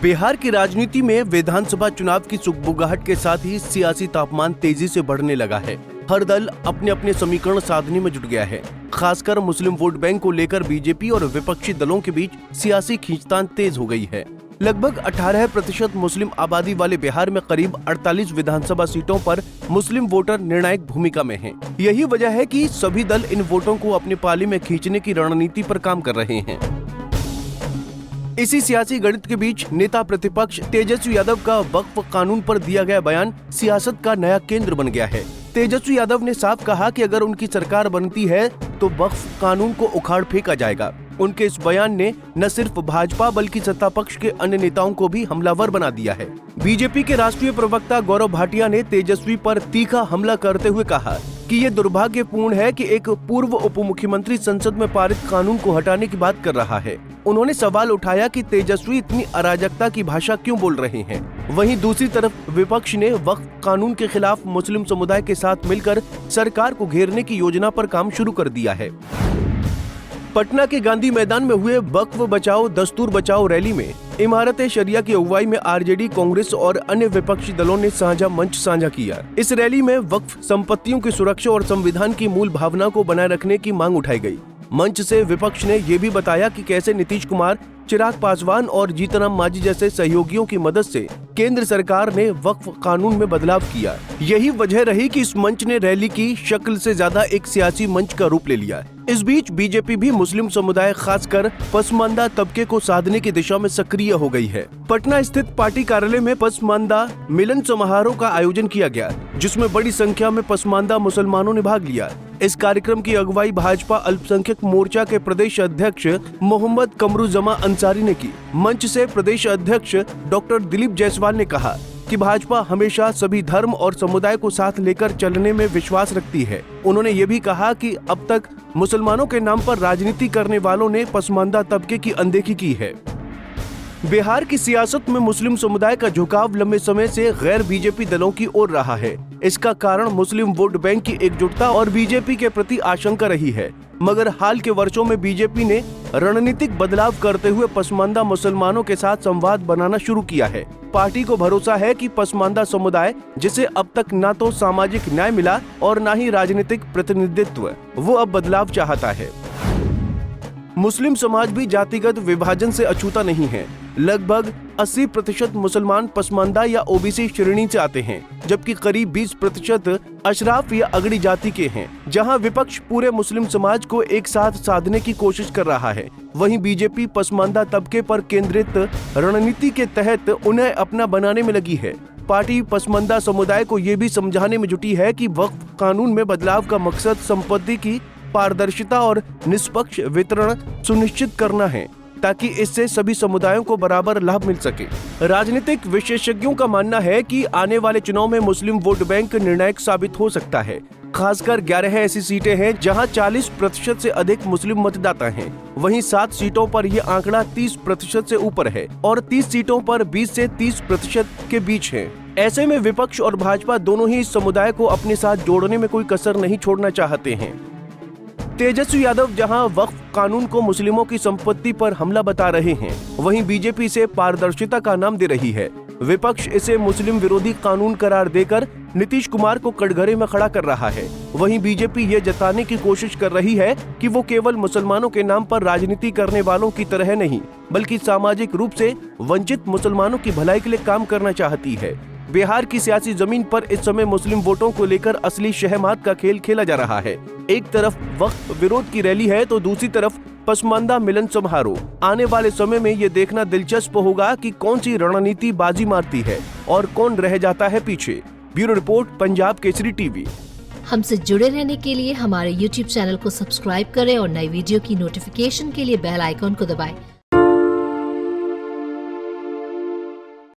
बिहार की राजनीति में विधानसभा चुनाव की सुगबुगाहट के साथ ही सियासी तापमान तेजी से बढ़ने लगा है। हर दल अपने अपने समीकरण साधने में जुट गया है। खासकर मुस्लिम वोट बैंक को लेकर बीजेपी और विपक्षी दलों के बीच सियासी खींचतान तेज हो गई है। लगभग 18% मुस्लिम आबादी वाले बिहार में करीब 48 विधानसभा सीटों पर मुस्लिम वोटर निर्णायक भूमिका में हैं। यही वजह है कि सभी दल इन वोटों को अपने पाले में खींचने की रणनीति पर काम कर रहे हैं। इसी सियासी गणित के बीच नेता प्रतिपक्ष तेजस्वी यादव का वक्फ कानून पर दिया गया बयान सियासत का नया केंद्र बन गया है। तेजस्वी यादव ने साफ कहा कि अगर उनकी सरकार बनती है तो वक्फ कानून को उखाड़ फेंका जाएगा। उनके इस बयान ने न सिर्फ भाजपा बल्कि सत्ता पक्ष के अन्य नेताओं को भी हमलावर बना दिया है। बीजेपी के राष्ट्रीय प्रवक्ता गौरव भाटिया ने तेजस्वी पर तीखा हमला करते हुए कहा कि ये दुर्भाग्यपूर्ण है कि एक पूर्व उप मुख्यमंत्री संसद में पारित कानून को हटाने की बात कर रहा है। उन्होंने सवाल उठाया कि तेजस्वी इतनी अराजकता की भाषा क्यों बोल रहे हैं। वहीं दूसरी तरफ विपक्ष ने वक्फ कानून के खिलाफ मुस्लिम समुदाय के साथ मिलकर सरकार को घेरने की योजना पर काम शुरू कर दिया है। पटना के गांधी मैदान में हुए वक्फ बचाओ दस्तूर बचाओ रैली में इमारत शरिया की अगुवाई में आरजेडी, कांग्रेस और अन्य विपक्षी दलों ने साझा मंच साझा किया। इस रैली में वक्फ संपत्तियों की सुरक्षा और संविधान की मूल भावना को बनाए रखने की मांग उठाई गई। मंच से विपक्ष ने ये भी बताया कि कैसे नीतीश कुमार, चिराग पासवान और जीतनराम मांझी जैसे सहयोगियों की मदद से केंद्र सरकार ने वक्फ कानून में बदलाव किया। यही वजह रही कि इस मंच ने रैली की शक्ल से ज्यादा एक सियासी मंच का रूप ले लिया। इस बीच बीजेपी भी मुस्लिम समुदाय खासकर पसमानदा तबके को साधने की दिशा में सक्रिय हो गई है। पटना स्थित पार्टी कार्यालय में पसमानदा मिलन समारोह का आयोजन किया गया, जिसमें बड़ी संख्या में पसमानदा मुसलमानों ने भाग लिया। इस कार्यक्रम की अगुवाई भाजपा अल्पसंख्यक मोर्चा के प्रदेश अध्यक्ष मोहम्मद कमरुजमा अंसारी ने की। मंच से प्रदेश अध्यक्ष डॉक्टर दिलीप जायसवाल ने कहा कि भाजपा हमेशा सभी धर्म और समुदाय को साथ लेकर चलने में विश्वास रखती है। उन्होंने ये भी कहा कि अब तक मुसलमानों के नाम पर राजनीति करने वालों ने पसमानदा तबके की अनदेखी की है। बिहार की सियासत में मुस्लिम समुदाय का झुकाव लंबे समय से गैर बीजेपी दलों की ओर रहा है। इसका कारण मुस्लिम वोट बैंक की एकजुटता और बीजेपी के प्रति आशंका रही है। मगर हाल के वर्षों में बीजेपी ने रणनीतिक बदलाव करते हुए पसमानदा मुसलमानों के साथ संवाद बनाना शुरू किया है। पार्टी को भरोसा है कि पसमानदा समुदाय, जिसे अब तक न तो सामाजिक न्याय मिला और न ही राजनीतिक प्रतिनिधित्व, वो अब बदलाव चाहता है। मुस्लिम समाज भी जातिगत विभाजन से अछूता नहीं है। लगभग 80% मुसलमान पसमानदा या ओबीसी श्रेणी से आते हैं, जबकि करीब 20% अशराफ या अगड़ी जाति के हैं। जहां विपक्ष पूरे मुस्लिम समाज को एक साथ साधने की कोशिश कर रहा है, वहीं बीजेपी पसमानदा तबके पर केंद्रित रणनीति के तहत उन्हें अपना बनाने में लगी है। पार्टी पसमानदा समुदाय को ये भी समझाने में जुटी है कि वक्फ कानून में बदलाव का मकसद संपत्ति की पारदर्शिता और निष्पक्ष वितरण सुनिश्चित करना है, ताकि इससे सभी समुदायों को बराबर लाभ मिल सके। राजनीतिक विशेषज्ञों का मानना है कि आने वाले चुनाव में मुस्लिम वोट बैंक निर्णायक साबित हो सकता है। खासकर 11 ऐसी सीटें हैं जहां 40% से अधिक मुस्लिम मतदाता हैं। वहीं 7 सीटों पर यह आंकड़ा 30% से ऊपर है और 30 सीटों पर 20 से 30% के बीच है। ऐसे में विपक्ष और भाजपा दोनों ही इस समुदाय को अपने साथ जोड़ने में कोई कसर नहीं छोड़ना चाहते हैं। तेजस्वी यादव जहां वक्फ कानून को मुस्लिमों की संपत्ति पर हमला बता रहे हैं, वहीं बीजेपी इसे पारदर्शिता का नाम दे रही है। विपक्ष इसे मुस्लिम विरोधी कानून करार देकर नीतीश कुमार को कटघरे में खड़ा कर रहा है। वहीं बीजेपी ये जताने की कोशिश कर रही है कि वो केवल मुसलमानों के नाम पर राजनीति करने वालों की तरह नहीं, बल्कि सामाजिक रूप से वंचित मुसलमानों की भलाई के लिए काम करना चाहती है। बिहार की सियासी जमीन पर इस समय मुस्लिम वोटों को लेकर असली शहमात का खेल खेला जा रहा है। एक तरफ वक्फ विरोध की रैली है तो दूसरी तरफ पसमानदा मिलन समारोह। आने वाले समय में ये देखना दिलचस्प होगा कि कौन सी रणनीति बाजी मारती है और कौन रह जाता है पीछे। Bureau report, Punjab Kesari TV. हमसे जुड़े रहने के लिए हमारे YouTube चैनल को सब्सक्राइब करें और नई वीडियो की नोटिफिकेशन के लिए बेल आइकॉन को दबाएं।